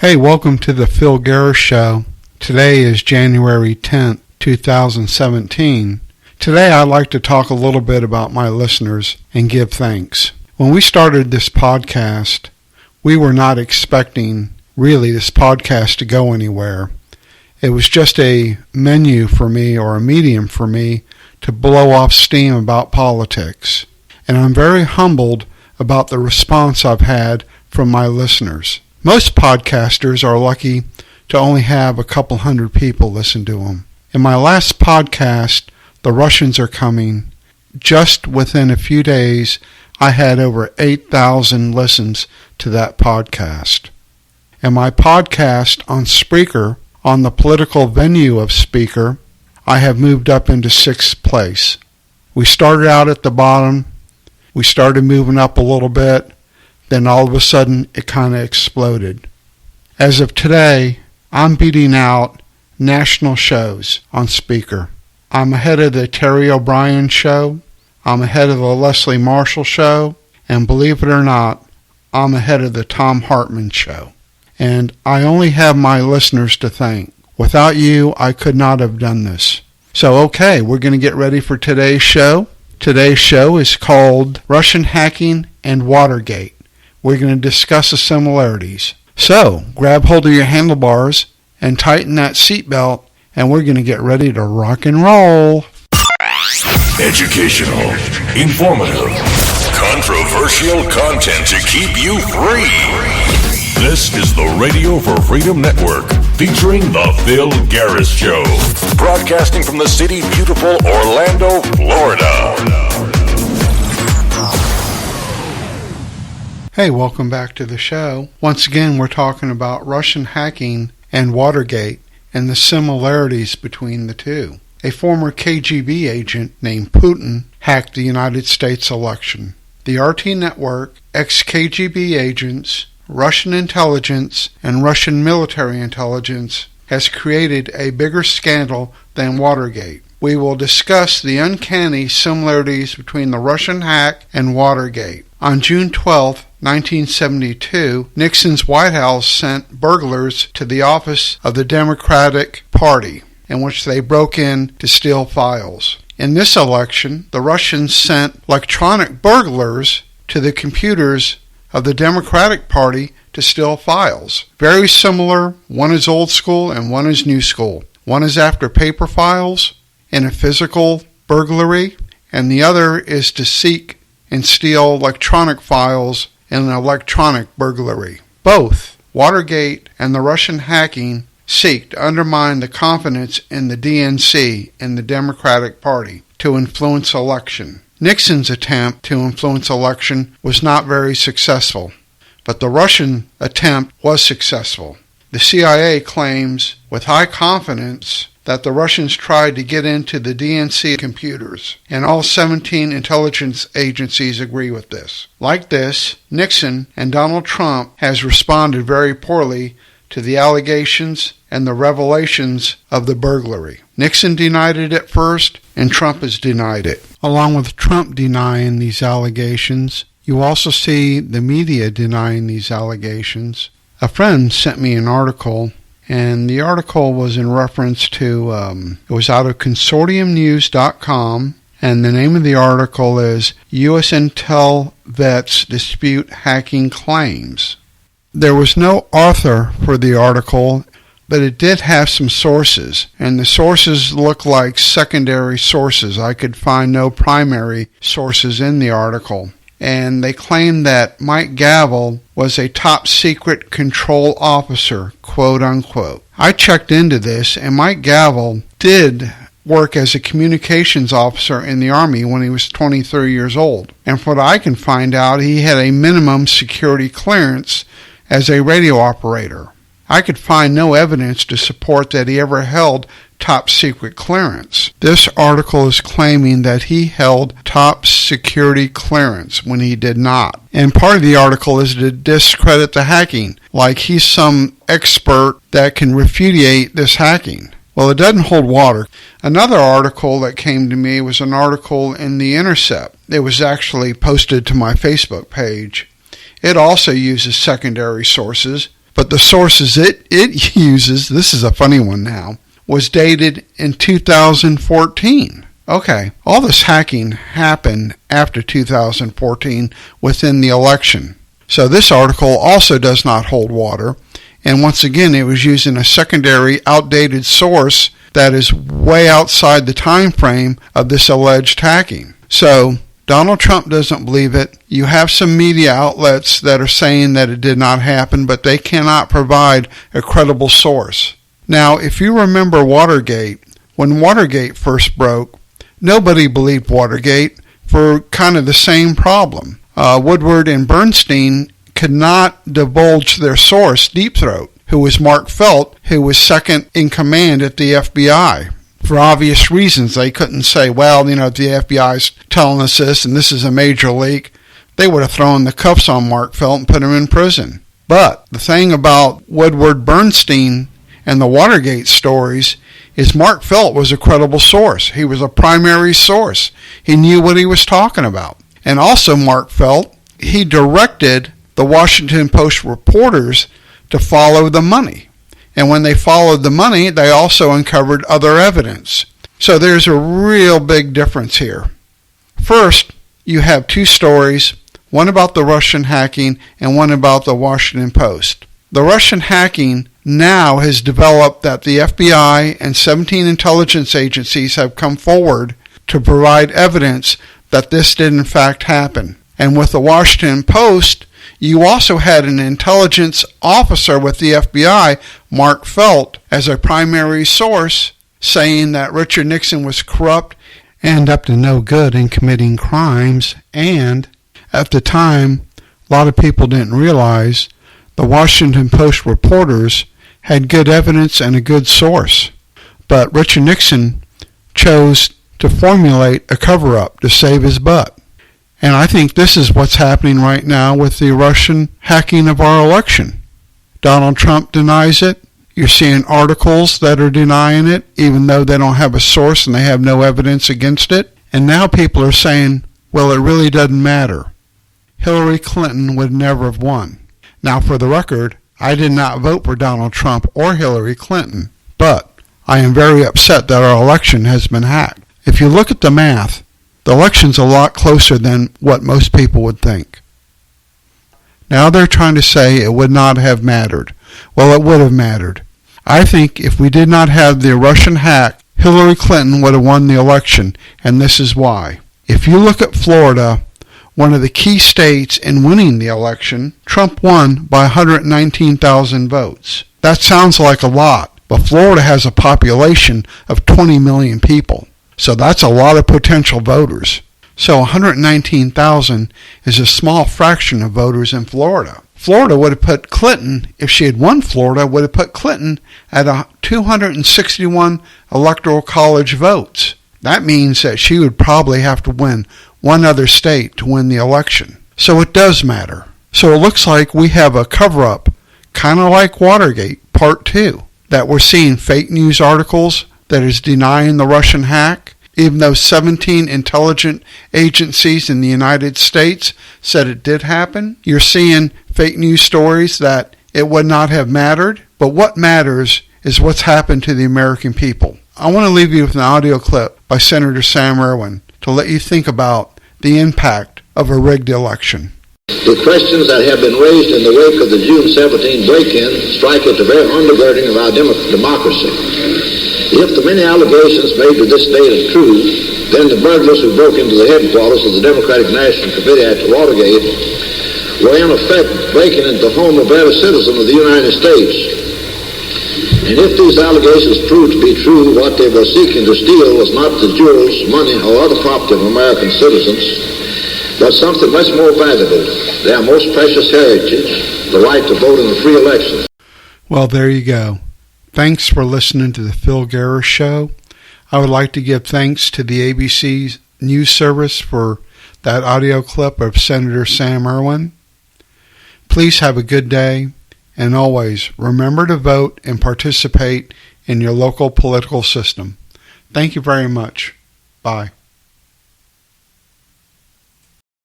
Hey, welcome to the Phil Garris Show. Today is January 10th, 2017. Today I'd like to talk a little bit about my listeners and give thanks. When we started this podcast, we were not expecting really this podcast to go anywhere. It was just a menu for me or a medium for me to blow off steam about politics. And I'm very humbled about the response I've had from my listeners. Most podcasters are lucky to only have a couple hundred people listen to them. In my last podcast, The Russians Are Coming, just within a few days, I had over 8,000 listens to that podcast. And my podcast on Spreaker, on the political venue of Spreaker, I have moved up into 6th place. We started out at the bottom. We started moving up a little bit. Then all of a sudden, it kind of exploded. As of today, I'm beating out national shows on Spreaker. I'm ahead of the Terry O'Brien show. I'm ahead of the Leslie Marshall show. And believe it or not, I'm ahead of the Tom Hartman show. And I only have my listeners to thank. Without you, I could not have done this. So, okay, we're going to get ready for today's show. Today's show is called Russian Hacking and Watergate. We're going to discuss the similarities. So, grab hold of your handlebars and tighten that seatbelt, and we're going to get ready to rock and roll. Educational, informative, controversial content to keep you free. This is the Radio for Freedom Network, featuring The Phil Garris Show, broadcasting from the city beautiful Orlando, Florida. Hey, welcome back to the show. Once again, we're talking about Russian hacking and Watergate and the similarities between the two. A former KGB agent named Putin hacked the United States election. The RT network, ex-KGB agents, Russian intelligence, and Russian military intelligence has created a bigger scandal than Watergate. We will discuss the uncanny similarities between the Russian hack and Watergate. On June 12, 1972, Nixon's White House sent burglars to the office of the Democratic Party, in which they broke in to steal files. In this election, the Russians sent electronic burglars to the computers of the Democratic Party to steal files. Very similar. One is old school and one is new school. One is after paper files in a physical burglary, and the other is to seek and steal electronic files in an electronic burglary. Both Watergate and the Russian hacking seek to undermine the confidence in the DNC and the Democratic Party to influence election. Nixon's attempt to influence election was not very successful, but the Russian attempt was successful. The CIA claims with high confidence that the Russians tried to get into the DNC computers, and all 17 intelligence agencies agree with this. Like this, Nixon and Donald Trump has responded very poorly to the allegations and the revelations of the burglary. Nixon denied it at first, and Trump has denied it. Along with Trump denying these allegations, you also see the media denying these allegations. A friend sent me an article, and the article was in reference to, it was out of consortiumnews.com, and the name of the article is U.S. Intel Vets Dispute Hacking Claims. There was no author for the article, but it did have some sources, and the sources look like secondary sources. I could find no primary sources in the article. And they claim that Mike Gavel was a top secret control officer, quote unquote. I checked into this, and Mike Gavel did work as a communications officer in the Army when he was 23 years old. And from what I can find out, he had a minimum security clearance as a radio operator. I could find no evidence to support that he ever held top secret clearance. This article is claiming that he held top security clearance when he did not. And part of the article is to discredit the hacking, like he's some expert that can refutate this hacking. Well, it doesn't hold water. Another article that came to me was an article in The Intercept. It was actually posted to my Facebook page. It also uses secondary sources, but the sources it uses, this is a funny one now, was dated in 2014. Okay, all this hacking happened after 2014 within the election. So this article also does not hold water, and once again it was using a secondary outdated source that is way outside the time frame of this alleged hacking. So Donald Trump doesn't believe it. You have some media outlets that are saying that it did not happen, but they cannot provide a credible source. Now, if you remember Watergate, when Watergate first broke, nobody believed Watergate for kind of the same problem. Woodward and Bernstein could not divulge their source, Deep Throat, who was Mark Felt, who was second in command at the FBI. For obvious reasons, they couldn't say, well, if the FBI's telling us this and this is a major leak, they would have thrown the cuffs on Mark Felt and put him in prison. But the thing about Woodward Bernstein and the Watergate stories is Mark Felt was a credible source. He was a primary source. He knew what he was talking about. And also Mark Felt, he directed the Washington Post reporters to follow the money. And when they followed the money, they also uncovered other evidence. So there's a real big difference here. First, you have two stories, one about the Russian hacking and one about the Washington Post. The Russian hacking now has developed that the FBI and 17 intelligence agencies have come forward to provide evidence that this did in fact happen. And with the Washington Post, you also had an intelligence officer with the FBI, Mark Felt, as a primary source, saying that Richard Nixon was corrupt and up to no good in committing crimes. And at the time, a lot of people didn't realize the Washington Post reporters had good evidence and a good source. But Richard Nixon chose to formulate a cover-up to save his butt. And I think this is what's happening right now with the Russian hacking of our election. Donald Trump denies it. You're seeing articles that are denying it, even though they don't have a source and they have no evidence against it. And now people are saying, well, it really doesn't matter. Hillary Clinton would never have won. Now, for the record, I did not vote for Donald Trump or Hillary Clinton, but I am very upset that our election has been hacked. If you look at the math, the election's a lot closer than what most people would think. Now they're trying to say it would not have mattered. Well, it would have mattered. I think if we did not have the Russian hack, Hillary Clinton would have won the election, and this is why. If you look at Florida, one of the key states in winning the election, Trump won by 119,000 votes. That sounds like a lot, but Florida has a population of 20 million people. So that's a lot of potential voters. So 119,000 is a small fraction of voters in Florida. Florida would have put Clinton, if she had won Florida, would have put Clinton at 261 electoral college votes. That means that she would probably have to win one other state to win the election. So it does matter. So it looks like we have a cover-up, kind of like Watergate, Part 2, that we're seeing fake news articles that is denying the Russian hack, even though 17 intelligence agencies in the United States said it did happen. You're seeing fake news stories that it would not have mattered, but what matters is what's happened to the American people. I want to leave you with an audio clip by Senator Sam Ervin to let you think about the impact of a rigged election. The questions that have been raised in the wake of the June 17 break-in strike at the very undergirding of our democracy. If the many allegations made to this date are true, then the burglars who broke into the headquarters of the Democratic National Committee at Watergate were in effect breaking into the home of every citizen of the United States. And if these allegations proved to be true, what they were seeking to steal was not the jewels, money, or other property of American citizens, but something much more valuable, their most precious heritage, the right to vote in a free election. Well, there you go. Thanks for listening to the Phil Garris Show. I would like to give thanks to the ABC News Service for that audio clip of Senator Sam Ervin. Please have a good day, and always remember to vote and participate in your local political system. Thank you very much. Bye.